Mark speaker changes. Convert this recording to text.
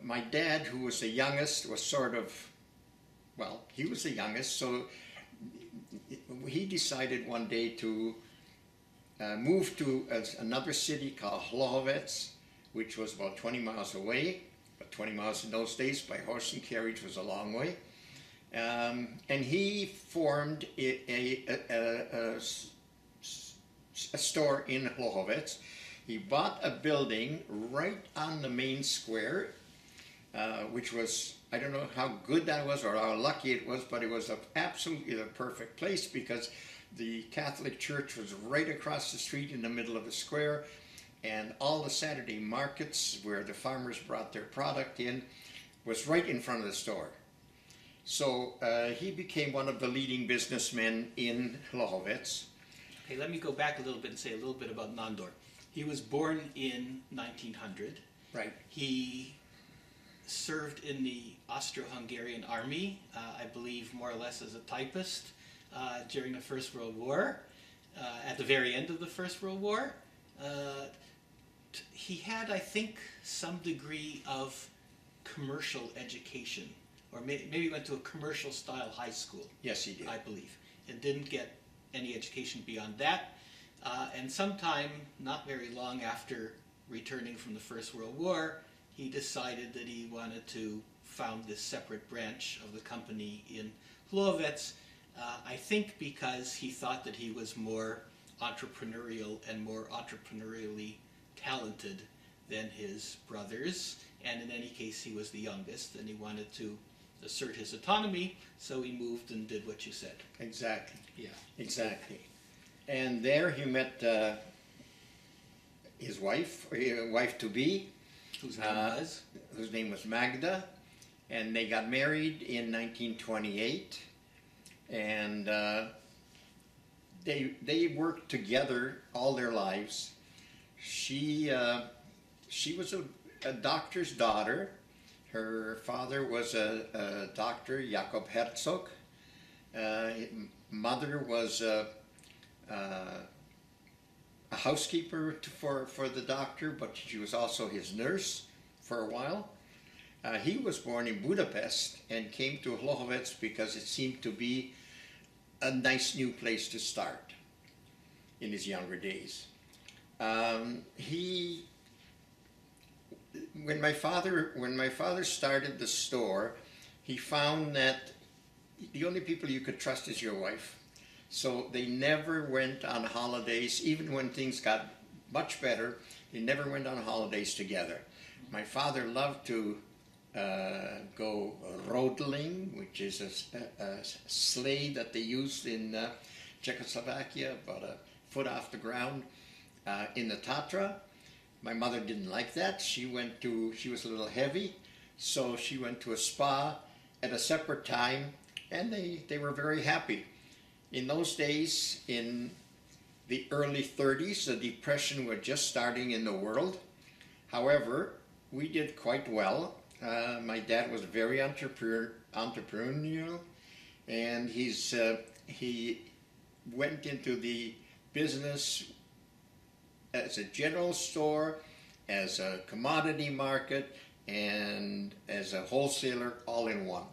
Speaker 1: my dad, who was the youngest, was sort of, well, he was the youngest, so he decided one day to move to another city called Hlohovec, which was about 20 miles away. But 20 miles in those days by horse and carriage was a long way. And he formed a store in Hlohovec. He bought a building right on the main square, which was, I don't know how good that was or how lucky it was, but it was absolutely the perfect place because the Catholic Church was right across the street in the middle of the square, and all the Saturday markets where the farmers brought their product in was right in front of the store. So he became one of the leading businessmen in Hlohovec.
Speaker 2: Okay, let me go back a little bit and say a little bit about Nandor. He was born in 1900.
Speaker 1: Right.
Speaker 2: He served in the Austro-Hungarian army, I believe more or less as a typist during the First World War, at the very end of the First World War. He had, I think, some degree of commercial education, or maybe went to a commercial style high school.
Speaker 1: Yes, he did.
Speaker 2: I believe, and didn't get any education beyond that. And sometime, not very long after returning from the First World War, he decided that he wanted to found this separate branch of the company in Hlohovec, I think because he thought that he was more entrepreneurial and more entrepreneurially talented than his brothers, and in any case he was the youngest and he wanted to assert his autonomy, so he moved and did what you said.
Speaker 1: Exactly.
Speaker 2: Yeah.
Speaker 1: Exactly. And there he met his wife-to-be,
Speaker 2: Whose name was?
Speaker 1: Whose name was Magda, and they got married in 1928, and they worked together all their lives. She was a doctor's daughter. Her father was a doctor, Jakob Herzog. Mother was a housekeeper for the doctor, but she was also his nurse for a while. He was born in Budapest and came to Hlohovec because it seemed to be a nice new place to start in his younger days. When my father started the store, he found that the only people you could trust is your wife. So they never went on holidays, even when things got much better, they never went on holidays together. My father loved to go rodeling, which is a sleigh that they used in Czechoslovakia, about a foot off the ground, in the Tatra. My mother didn't like that. She was a little heavy, so she went to a spa at a separate time, and they were very happy. In those days, in the early 30s, the Depression was just starting in the world. However, we did quite well. My dad was very entrepreneurial, and he went into the business as a general store, as a commodity market, and as a wholesaler all in one.